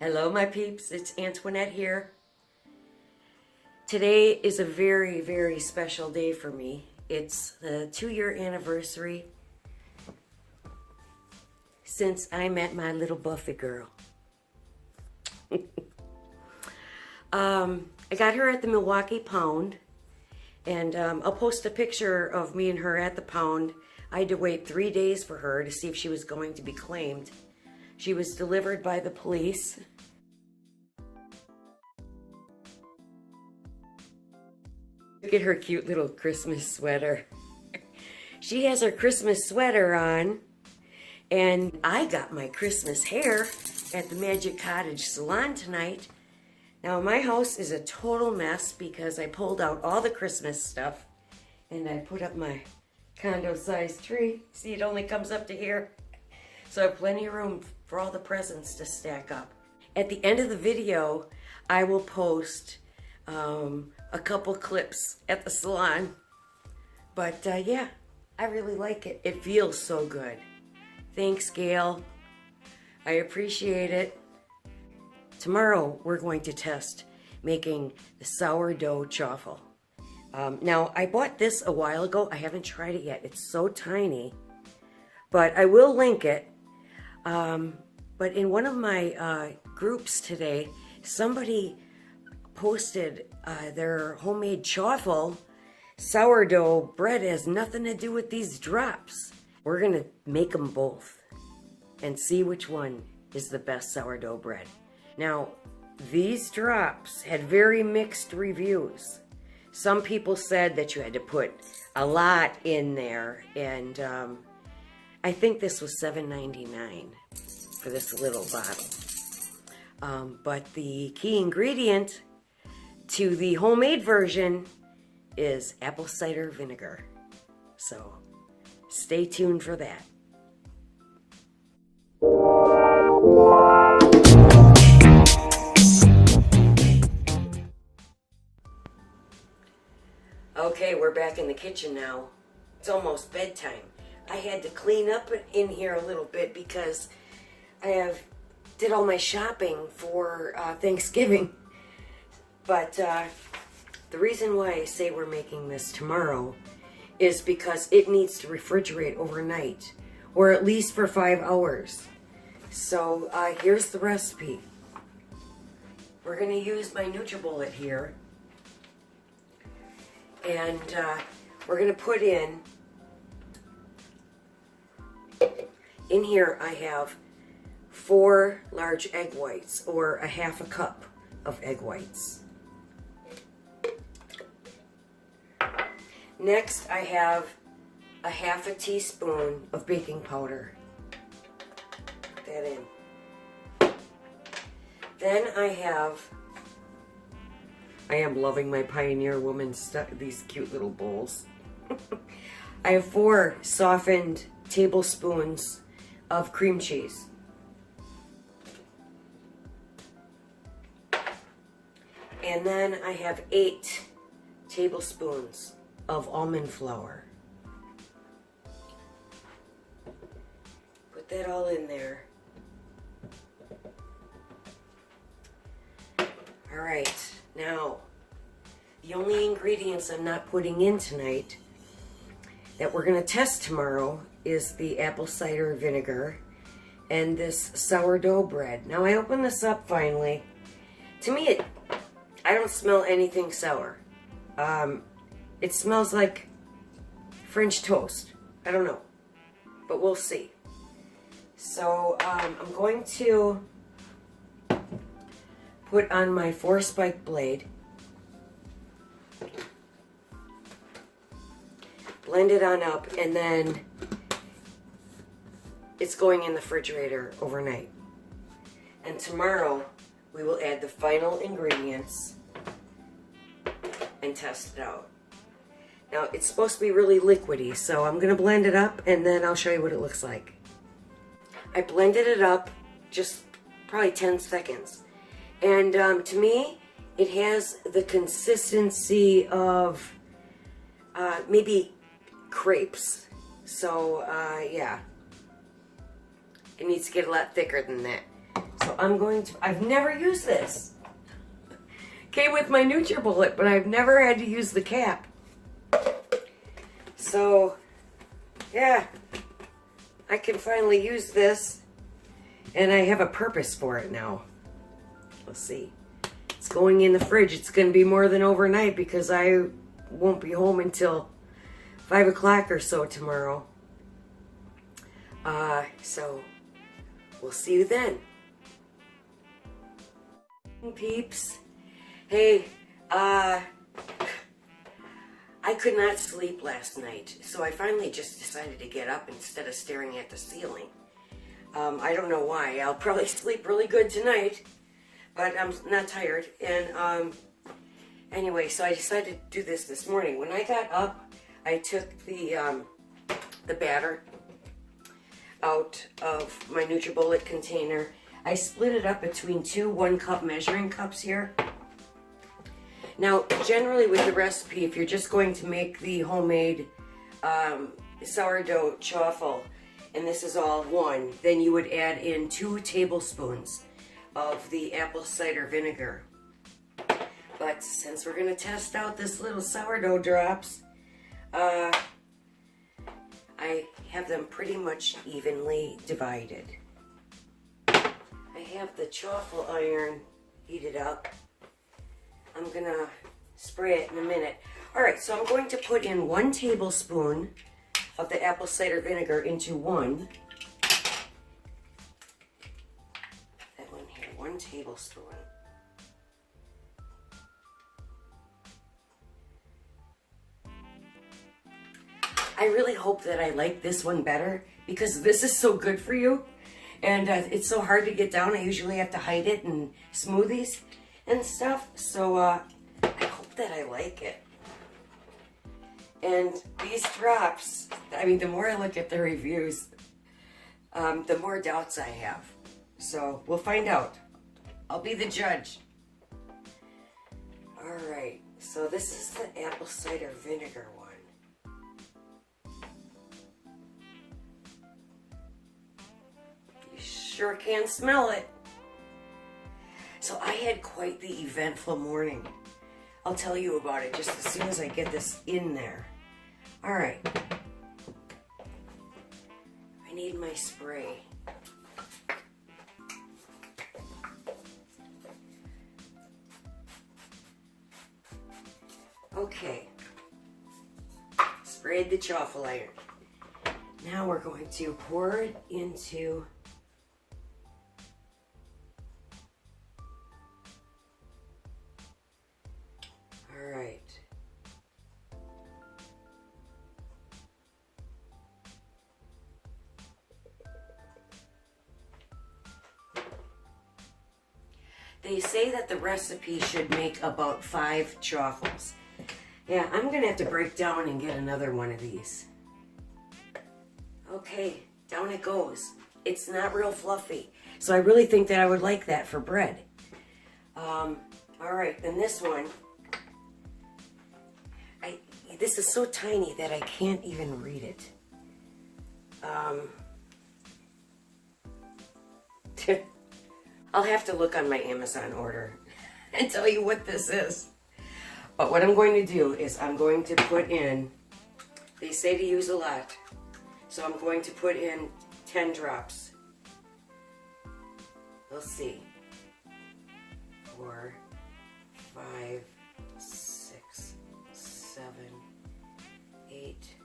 Hello my peeps, it's Antoinette here. Today is a very, very special day for me. It's the 2-year anniversary since I met my little Buffy girl. I got her at the Milwaukee Pound, and I'll post a picture of me and her at the pound. I had to wait 3 days for her to see if she was going to be claimed. She was delivered by the police. Look at her cute little Christmas sweater. She has her Christmas sweater on, and I got my Christmas hair at the Magic Cottage Salon tonight. Now my house is a total mess because I pulled out all the Christmas stuff and I put up my condo-sized tree. See, it only comes up to here. So I have plenty of room for all the presents to stack up. At the end of the video, I will post a couple clips at the salon. But yeah, I really like it. It feels so good. Thanks, Gail. I appreciate it. Tomorrow, we're going to test making the sourdough chaffle. Now, I bought this a while ago. I haven't tried it yet. It's so tiny. But I will link it. But in one of my groups today, somebody posted their homemade chaffle. Sourdough bread has nothing to do with these drops. We're going to make them both and see which one is the best sourdough bread. Now, these drops had very mixed reviews. Some people said that you had to put a lot in there, and I think this was $7.99 for this little bottle. But the key ingredient to the homemade version is apple cider vinegar. So stay tuned for that. Okay, we're back in the kitchen now. It's almost bedtime. I had to clean up in here a little bit because I did all my shopping for Thanksgiving. But the reason why I say we're making this tomorrow is because it needs to refrigerate overnight, or at least for 5 hours. So here's the recipe. We're going to use my NutriBullet here. And we're going to put in here I have 4 large egg whites, or a half a cup of egg whites. Next I have a half a teaspoon of baking powder. Put that in. Then I am loving my Pioneer Woman stuff, these cute little bowls. I have 4 softened tablespoons of cream cheese. And then I have 8 tablespoons of almond flour. Put that all in there. All right. Now, the only ingredients I'm not putting in tonight that we're going to test tomorrow is the apple cider vinegar and this sourdough bread. Now, I opened this up finally. To me, I don't smell anything sour. It smells like French toast. I don't know, but we'll see. So, I'm going to put on my 4-spike blade, blend it on up, and then it's going in the refrigerator overnight. And tomorrow we will add the final ingredients and test it out. Now it's supposed to be really liquidy, so I'm going to blend it up and then I'll show you what it looks like. I blended it up just probably 10 seconds. And to me, it has the consistency of maybe crepes. So, yeah. It needs to get a lot thicker than that. So I've never used this. Came with my NutriBullet, but I've never had to use the cap. So, yeah, I can finally use this, and I have a purpose for it now. Let's see. It's going in the fridge. It's going to be more than overnight because I won't be home until 5 o'clock or so tomorrow. So we'll see you then. Peeps. Hey, I could not sleep last night, so I finally just decided to get up instead of staring at the ceiling. I don't know why. I'll probably sleep really good tonight, but I'm not tired. And anyway, so I decided to do this morning. When I got up, I took the batter out of my NutriBullet container. I split it up between two 1-cup measuring cups here. Now, generally with the recipe, if you're just going to make the homemade sourdough chaffle, and this is all one, then you would add in 2 tablespoons of the apple cider vinegar. But since we're going to test out this little sourdough drops, I have them pretty much evenly divided. I have the Chaffle Iron heated up. I'm gonna spray it in a minute. Alright, so I'm going to put in 1 tablespoon of the apple cider vinegar into one. That one here, 1 tablespoon. I really hope that I like this one better because this is so good for you. And it's so hard to get down. I usually have to hide it in smoothies and stuff. So I hope that I like it. And these drops, I mean, the more I look at the reviews, the more doubts I have. So we'll find out. I'll be the judge. All right. So this is the apple cider vinegar one. Sure can smell it. So I had quite the eventful morning. I'll tell you about it just as soon as I get this in there. All right. I need my spray. Okay. Sprayed the Chaffle Iron. Now we're going to pour it into They say that the recipe should make about 5 chaffles. Yeah, I'm gonna have to break down and get another one of these. Okay, down it goes. It's not real fluffy, so I really think that I would like that for bread. All right, then this one. This is so tiny that I can't even read it. I'll have to look on my Amazon order and tell you what this is. But what I'm going to do is I'm going to put in, they say to use a lot, so I'm going to put in 10 drops. Let's see. 4, 5, 6, 7, 8,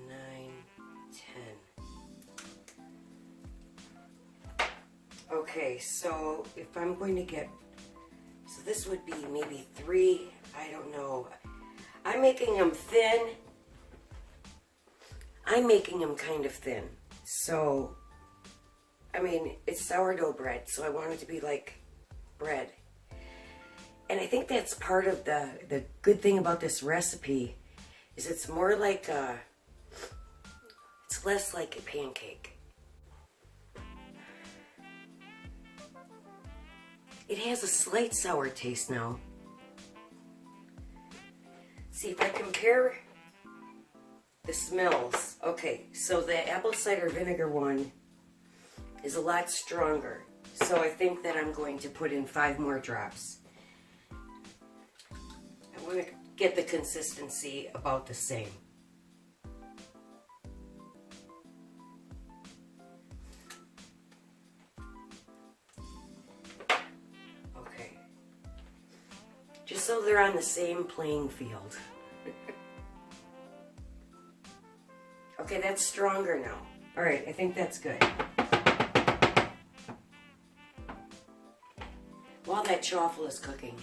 9, 10. Okay, so if I'm going to get, so this would be maybe 3, I don't know. I'm making them thin. I'm making them kind of thin. So, I mean, it's sourdough bread, so I want it to be like bread. And I think that's part of the good thing about this recipe is it's more like it's less like a pancake. It has a slight sour taste now. See if I compare the smells. Okay, so the apple cider vinegar one is a lot stronger. So I think that I'm going to put in 5 more drops. I want to get the consistency about the same. Okay. Just so they're on the same playing field. Okay, that's stronger now. All right, I think that's good. While that chaffle is cooking.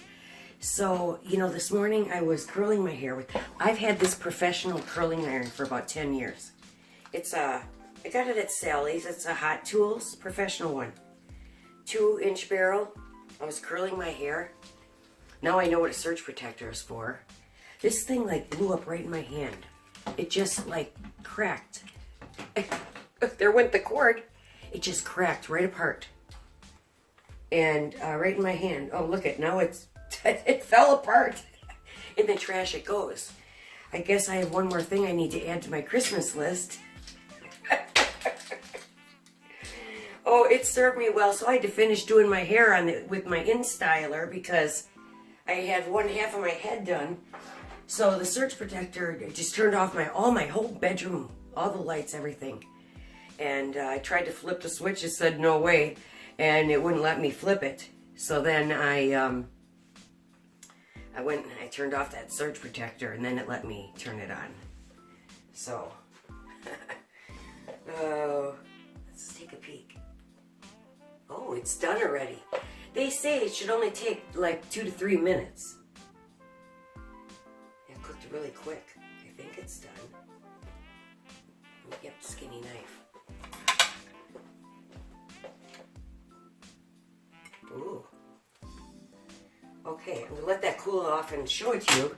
So, you know, this morning I was curling my hair with, I've had this professional curling iron for about 10 years. It's I got it at Sally's. It's a Hot Tools professional one. 2-inch barrel. I was curling my hair. Now I know what a surge protector is for. This thing like blew up right in my hand. It just like cracked. There went the cord. It just cracked right apart. And right in my hand. Oh, look it. Now it fell apart. In the trash it goes. I guess I have one more thing I need to add to my Christmas list. Oh, it served me well. So I had to finish doing my hair with my InStyler because I had one half of my head done. So the surge protector just turned off all my whole bedroom, all the lights, everything. And I tried to flip the switch. It said no way, and it wouldn't let me flip it. So then I went and I turned off that surge protector, and then it let me turn it on. So, let's take a peek. Oh, it's done already. They say it should only take like 2 to 3 minutes. It cooked really quick. I think it's done. Let me get the skinny knife. Ooh. Okay, I'm going to let that cool off and show it to you.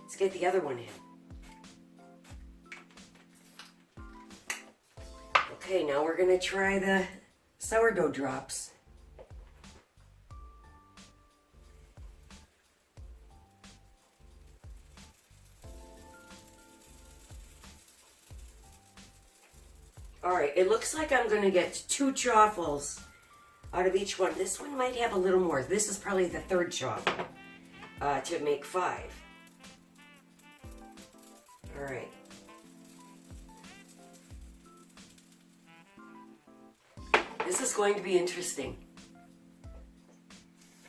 Let's get the other one in. Okay, now we're going to try the sourdough drops. Alright, it looks like I'm going to get 2 chaffles out of each one. This one might have a little more. This is probably the 3rd chaffle to make 5. Alright. This is going to be interesting.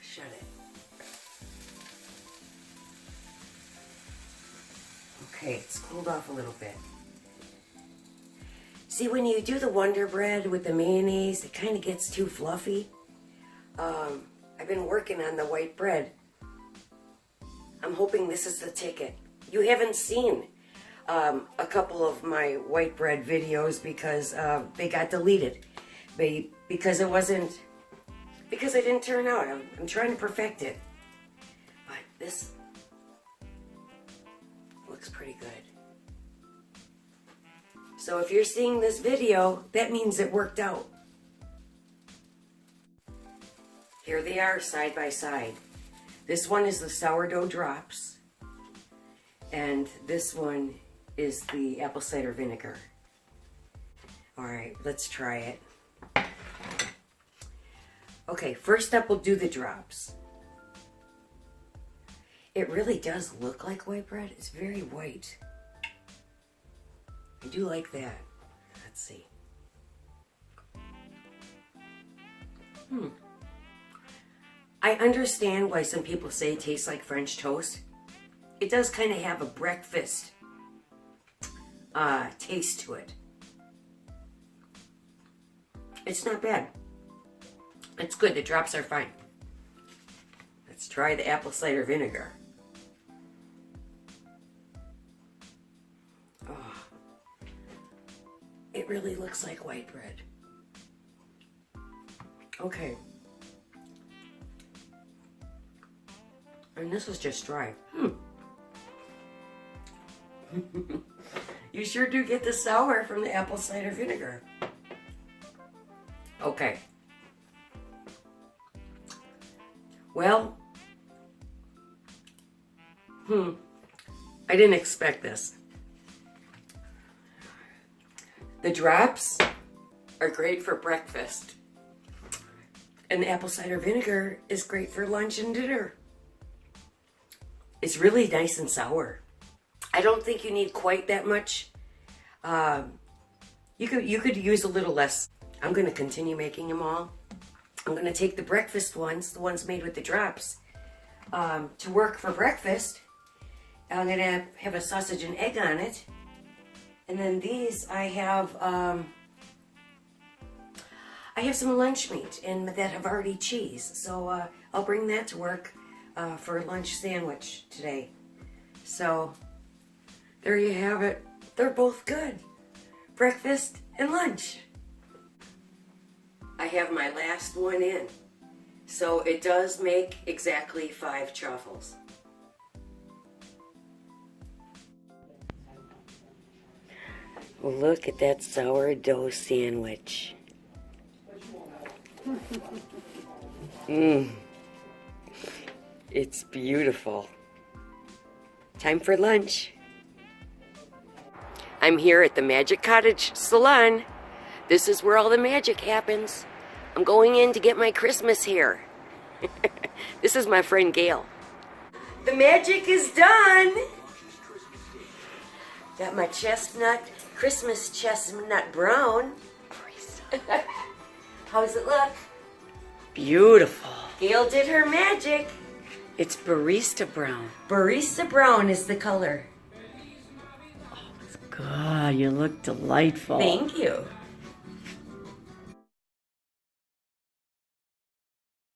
Shut it. Okay, it's cooled off a little bit. See, when you do the Wonder Bread with the mayonnaise, it kind of gets too fluffy. I've been working on the white bread. I'm hoping this is the ticket. You haven't seen a couple of my white bread videos because they got deleted. Because it wasn't, because I didn't turn out. I'm trying to perfect it. But this looks pretty good. So if you're seeing this video, that means it worked out. Here they are side by side. This one is the sourdough drops. And this one is the apple cider vinegar. Alright, let's try it. Okay, first up we'll do the drops. It really does look like white bread. It's very white. I do like that. Let's see. I understand why some people say it tastes like French toast. It does kind of have a breakfast taste to it. It's not bad. It's good. The drops are fine. Let's try the apple cider vinegar. Oh, it really looks like white bread. Okay. And this is just dry. You sure do get the sour from the apple cider vinegar. Okay. Well, I didn't expect this. The drops are great for breakfast. And apple cider vinegar is great for lunch and dinner. It's really nice and sour. I don't think you need quite that much. You could use a little less. I'm going to continue making them all. I'm going to take the breakfast ones, the ones made with the drops, to work for breakfast. I'm going to have a sausage and egg on it. And then these I have some lunch meat and that have already cheese. So I'll bring that to work for a lunch sandwich today. So there you have it. They're both good. Breakfast and lunch. I have my last one in. So it does make exactly 5 chaffles. Look at that sourdough sandwich. It's beautiful. Time for lunch. I'm here at the Magic Cottage Salon. This is where all the magic happens. I'm going in to get my Christmas hair. This is my friend Gail. The magic is done. Got my Christmas chestnut brown. How's it look? Beautiful. Gail did her magic. It's barista brown. Barista brown is the color. God, you look delightful. Thank you.